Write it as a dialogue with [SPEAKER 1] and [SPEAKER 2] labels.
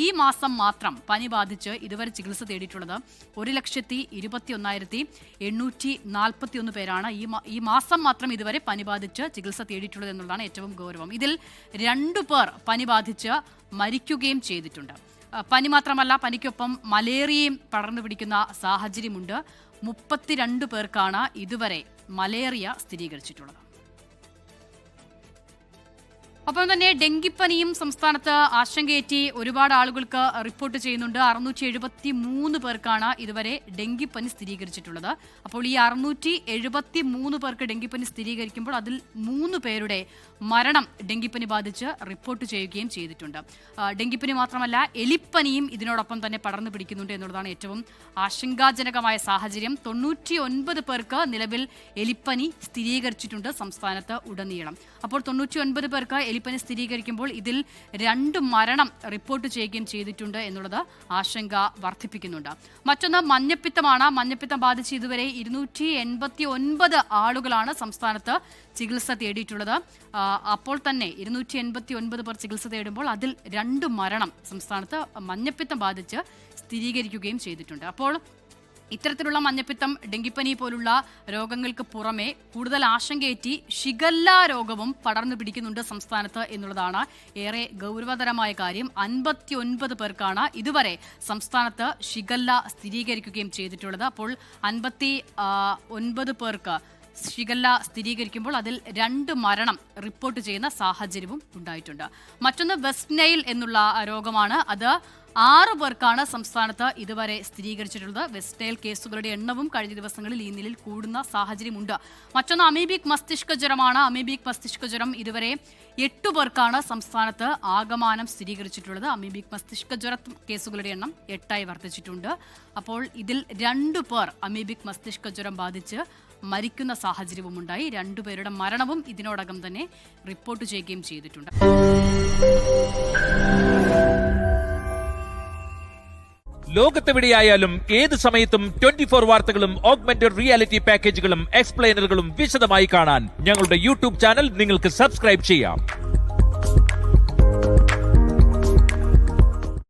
[SPEAKER 1] ഈ മാസം മാത്രം പനി ബാധിച്ച് ഇതുവരെ ചികിത്സ തേടിയിട്ടുള്ളത് 1,21,841 പേരാണ്. ഈ മാസം മാത്രം ഇതുവരെ പനി ബാധിച്ച് ചികിത്സ തേടിയിട്ടുള്ളത് എന്നുള്ളതാണ് ഏറ്റവും ഗൗരവം. ഇതിൽ 2 പേർ പനി ബാധിച്ച് മരിക്കുകയും ചെയ്തിട്ടുണ്ട്. പനി മാത്രമല്ല, പനിക്കൊപ്പം മലേറിയയും പടർന്നു പിടിക്കുന്ന സാഹചര്യമുണ്ട്. 32 പേർക്കാണ് ഇതുവരെ മലേറിയ സ്ഥിരീകരിച്ചിട്ടുള്ളത്. ഒപ്പം തന്നെ ഡെങ്കിപ്പനിയും സംസ്ഥാനത്ത് ആശങ്കയേറ്റി ഒരുപാട് ആളുകൾക്ക് റിപ്പോർട്ട് ചെയ്യുന്നുണ്ട്. 673 പേർക്കാണ് ഇതുവരെ ഡെങ്കിപ്പനി സ്ഥിരീകരിച്ചിട്ടുള്ളത്. അപ്പോൾ ഈ 673 പേർക്ക് ഡെങ്കിപ്പനി സ്ഥിരീകരിക്കുമ്പോൾ അതിൽ 3 പേരുടെ മരണം ഡെങ്കിപ്പനി ബാധിച്ച് റിപ്പോർട്ട് ചെയ്യുകയും ചെയ്തിട്ടുണ്ട്. ഡെങ്കിപ്പനി മാത്രമല്ല, എലിപ്പനിയും ഇതിനോടൊപ്പം തന്നെ പടർന്നു പിടിക്കുന്നുണ്ട് എന്നുള്ളതാണ് ഏറ്റവും ആശങ്കാജനകമായ സാഹചര്യം. 99 പേർക്ക് നിലവിൽ എലിപ്പനി സ്ഥിരീകരിച്ചിട്ടുണ്ട് സംസ്ഥാനത്ത് ഉടനീളം. അപ്പോൾ 99 പേർക്ക് എലിപ്പനി സ്ഥിരീകരിക്കുമ്പോൾ ഇതിൽ 2 മരണം റിപ്പോർട്ട് ചെയ്യുകയും ചെയ്തിട്ടുണ്ട് എന്നുള്ളത് ആശങ്ക വർദ്ധിപ്പിക്കുന്നുണ്ട്. മറ്റൊന്ന് മഞ്ഞപ്പിത്തമാണ്. മഞ്ഞപ്പിത്തം ബാധിച്ച് ഇതുവരെ 289 ആളുകളാണ് സംസ്ഥാനത്ത് ചികിത്സ തേടിയിട്ടുള്ളത്. അപ്പോൾ തന്നെ 289 പേർ ചികിത്സ തേടുമ്പോൾ അതിൽ 2 മരണം സംസ്ഥാനത്ത് മഞ്ഞപ്പിത്തം ബാധിച്ച് സ്ഥിരീകരിക്കുകയും ചെയ്തിട്ടുണ്ട്. അപ്പോൾ ഇത്തരത്തിലുള്ള മഞ്ഞപ്പിത്തം, ഡെങ്കിപ്പനി പോലുള്ള രോഗങ്ങൾക്ക് പുറമെ കൂടുതൽ ആശങ്കയേറ്റി ഷിഗല്ല രോഗവും പടർന്നു പിടിക്കുന്നുണ്ട് സംസ്ഥാനത്ത് എന്നുള്ളതാണ് ഏറെ ഗൗരവതരമായ കാര്യം. 59 പേർക്കാണ് ഇതുവരെ സംസ്ഥാനത്ത് ഷിഗല്ല സ്ഥിരീകരിക്കുകയും ചെയ്തിട്ടുള്ളത്. അപ്പോൾ 59 പേർക്ക് ഷിഗല്ല സ്ഥിരീകരിക്കുമ്പോൾ അതിൽ 2 മരണം റിപ്പോർട്ട് ചെയ്യുന്ന സാഹചര്യവും ഉണ്ടായിട്ടുണ്ട്. മറ്റൊന്ന് വെസ്റ്റ് നൈൽ എന്നുള്ള രോഗമാണ്. അത് 6 പേർക്കാണ് സംസ്ഥാനത്ത് ഇതുവരെ സ്ഥിരീകരിച്ചിട്ടുള്ളത്. വെസ്റ്റ് നൈൽ കേസുകളുടെ എണ്ണവും കഴിഞ്ഞ ദിവസങ്ങളിൽ ഈ നിലയിൽ കൂടുന്ന സാഹചര്യമുണ്ട്. മറ്റൊന്ന് അമീബിക് മസ്തിഷ്ക ജ്വരമാണ്. അമീബിക് മസ്തിഷ്ക ജ്വരം ഇതുവരെ 8 പേർക്കാണ് സംസ്ഥാനത്ത് ആകമാനം സ്ഥിരീകരിച്ചിട്ടുള്ളത്. അമീബിക് മസ്തിഷ്ക ജ്വര കേസുകളുടെ എണ്ണം 8ആയി വർദ്ധിച്ചിട്ടുണ്ട്. അപ്പോൾ ഇതിൽ 2 പേർ അമീബിക് മസ്തിഷ്ക ജ്വരം ബാധിച്ച് മരിക്കുന്ന സാഹചര്യവും ഉണ്ടായി. 2 പേരുടെ മരണവും ഇതിനോടകം തന്നെ റിപ്പോർട്ട് ചെയ്യുകയും ചെയ്തിട്ടുണ്ട്.
[SPEAKER 2] ലോകത്തെവിടെയായാലും ഏത് സമയത്തും 24 വാർത്തകളും ഓഗ്മെന്റഡ് റിയാലിറ്റി പാക്കേജുകളും എക്സ്പ്ലെയിനറുകളും വിശദമായി കാണാൻ ഞങ്ങളുടെ യൂട്യൂബ് ചാനൽ നിങ്ങൾക്ക് സബ്സ്ക്രൈബ് ചെയ്യാം.